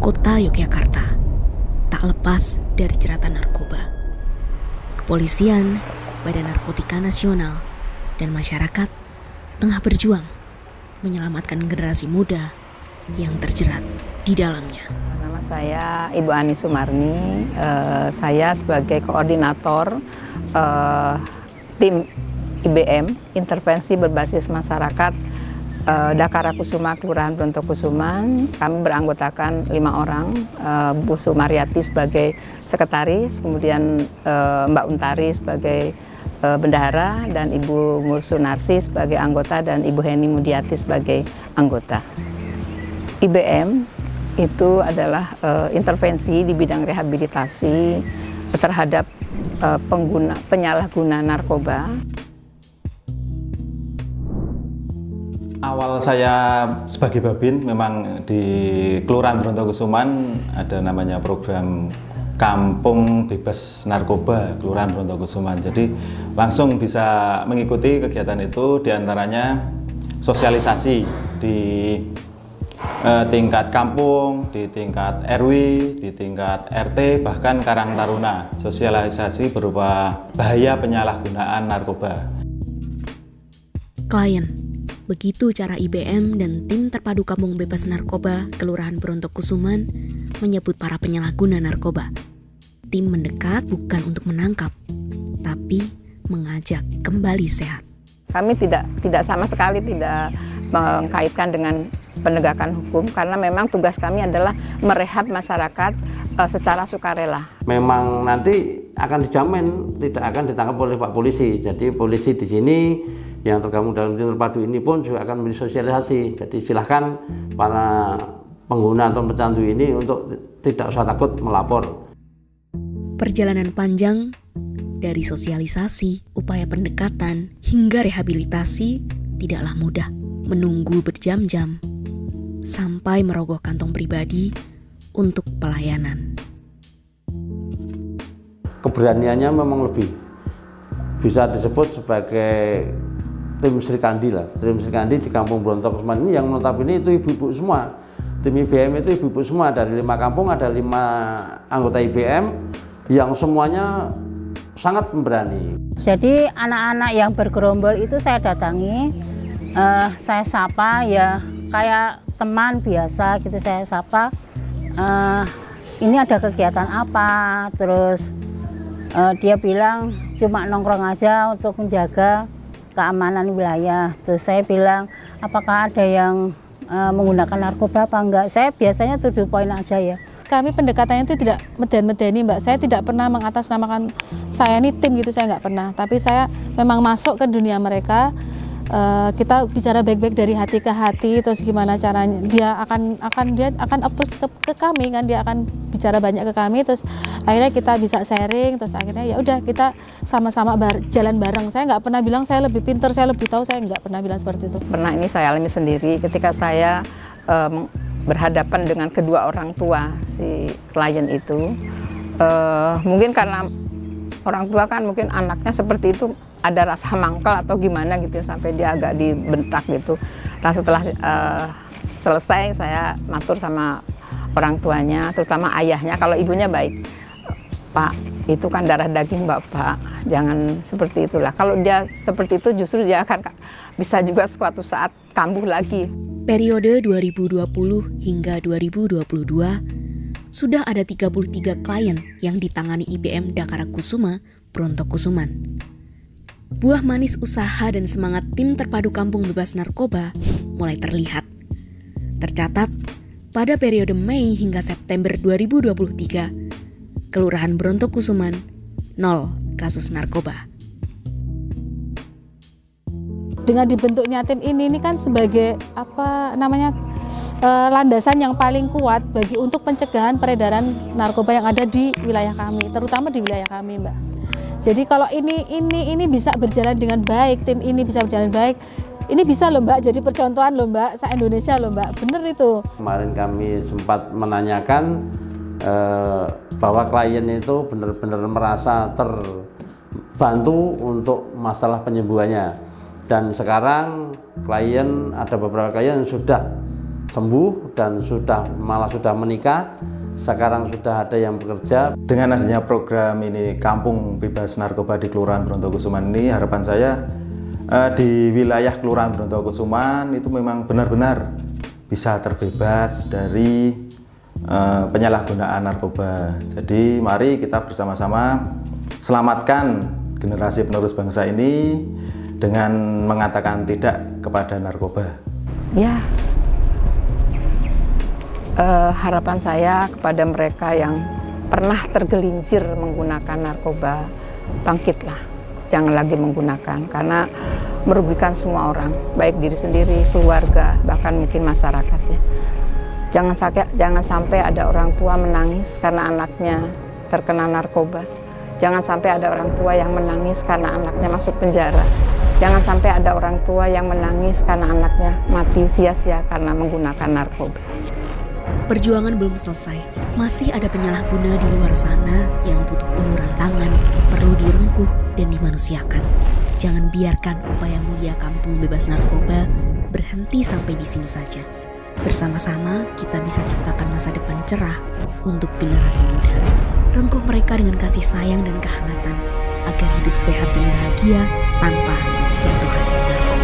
Kota Yogyakarta tak lepas dari jeratan narkoba. Kepolisian, Badan Narkotika Nasional, dan masyarakat tengah berjuang menyelamatkan generasi muda yang terjerat di dalamnya. Nama saya Ibu Ani Sumarni, saya sebagai koordinator tim IBM, Intervensi Berbasis Masyarakat Dakara Kusuma, Kelurahan Brontokusuman. Kami beranggotakan 5 orang, Bu Sumaryati sebagai sekretaris, kemudian Mbak Untari sebagai bendahara, dan Ibu Mursunarsi sebagai anggota, dan Ibu Heni Mudiati sebagai anggota. IBM itu adalah intervensi di bidang rehabilitasi terhadap penyalahguna narkoba. Awal saya sebagai Babin, memang di Kelurahan Brontokusuman ada namanya program Kampung Bebas Narkoba Kelurahan Brontokusuman. Jadi langsung bisa mengikuti kegiatan itu, diantaranya sosialisasi di tingkat kampung, di tingkat RW, di tingkat RT, bahkan Karang Taruna. Sosialisasi berupa bahaya penyalahgunaan narkoba. Klien, begitu cara IBM dan tim terpadu Kampung Bebas Narkoba Kelurahan Brontokusuman menyebut para penyalahguna narkoba. Tim mendekat bukan untuk menangkap, tapi mengajak kembali sehat. Kami tidak sama sekali tidak mengkaitkan dengan penegakan hukum, karena memang tugas kami adalah merehab masyarakat secara sukarela. Memang nanti akan dijamin tidak akan ditangkap oleh Pak Polisi. Jadi polisi di sini yang tergabung dalam tim terpadu ini pun juga akan memberi sosialisasi. Jadi silahkan para pengguna atau pecandu ini untuk tidak usah takut melapor. Perjalanan panjang dari sosialisasi, upaya pendekatan, hingga rehabilitasi tidaklah mudah. Menunggu berjam-jam sampai merogoh kantong pribadi untuk pelayanan. Keberaniannya memang lebih bisa disebut sebagai tim Sri Kandi lah. Tim Sri Kandi di Kampung Brontokusuman ini yang notabene itu ibu-ibu semua. Tim IBM itu ibu-ibu semua, dari 5 kampung ada 5 anggota IBM yang semuanya sangat memberani. Jadi anak-anak yang bergerombol itu saya datangi, saya sapa ya kayak teman biasa gitu, saya sapa. Ini ada kegiatan apa? Terus dia bilang cuma nongkrong aja untuk menjaga keamanan wilayah. Terus saya bilang, apakah ada yang menggunakan narkoba apa enggak? Saya biasanya to the point aja ya. Kami pendekatannya itu tidak medan-medani, Mbak. Saya tidak pernah mengatasnamakan saya ini tim gitu, saya nggak pernah. Tapi saya memang masuk ke dunia mereka. Kita bicara baik-baik dari hati ke hati, terus gimana caranya dia akan approach ke kami kan, dia akan bicara banyak ke kami, terus akhirnya kita bisa sharing, terus akhirnya ya udah kita sama-sama jalan bareng. Saya nggak pernah bilang saya lebih pintar, saya lebih tahu, saya nggak pernah bilang seperti itu. Pernah ini saya alami sendiri ketika saya berhadapan dengan kedua orang tua si klien itu. Mungkin karena orang tua kan mungkin anaknya seperti itu, ada rasa mangkal atau gimana gitu sampai dia agak dibentak gitu. Nah setelah selesai saya matur sama orang tuanya, terutama ayahnya. Kalau ibunya baik, Pak itu kan darah daging Bapak, jangan seperti itulah. Kalau dia seperti itu justru dia akan bisa juga suatu saat kambuh lagi. Periode 2020 hingga 2022 sudah ada 33 klien yang ditangani IBM Dakara Kusuma Brontokusuman. Buah manis usaha dan semangat tim terpadu Kampung Bebas Narkoba mulai terlihat. Tercatat, pada periode Mei hingga September 2023, Kelurahan Brontokusuman 0 kasus narkoba. Dengan dibentuknya tim ini kan sebagai landasan yang paling kuat bagi untuk pencegahan peredaran narkoba yang ada di wilayah kami, terutama di wilayah kami, Mbak. Jadi kalau ini bisa berjalan dengan baik, tim ini bisa berjalan baik, ini bisa loh Mbak, jadi percontohan loh Mbak, se-Indonesia loh Mbak, bener itu. Kemarin kami sempat menanyakan bahwa klien itu benar-benar merasa terbantu untuk masalah penyembuhannya. Dan sekarang ada beberapa klien yang sudah sembuh dan malah sudah menikah. Sekarang sudah ada yang bekerja. Dengan adanya program ini Kampung Bebas Narkoba di Kelurahan Brontokusuman ini, harapan saya di wilayah Kelurahan Brontokusuman itu memang benar-benar bisa terbebas dari penyalahgunaan narkoba. Jadi mari kita bersama-sama selamatkan generasi penerus bangsa ini dengan mengatakan tidak kepada narkoba. Ya, harapan saya kepada mereka yang pernah tergelincir menggunakan narkoba, bangkitlah, jangan lagi menggunakan, karena merugikan semua orang, baik diri sendiri, keluarga, bahkan mungkin masyarakatnya. Jangan sampai ada orang tua menangis karena anaknya terkena narkoba. Jangan sampai ada orang tua yang menangis karena anaknya masuk penjara. Jangan sampai ada orang tua yang menangis karena anaknya mati sia-sia karena menggunakan narkoba. Perjuangan belum selesai. Masih ada penyalahguna di luar sana yang butuh uluran tangan, perlu direngkuh dan dimanusiakan. Jangan biarkan upaya mulia Kampung Bebas Narkoba berhenti sampai di sini saja. Bersama-sama kita bisa ciptakan masa depan cerah untuk generasi muda. Rengkuh mereka dengan kasih sayang dan kehangatan agar hidup sehat dan bahagia tanpa sentuhan narkoba.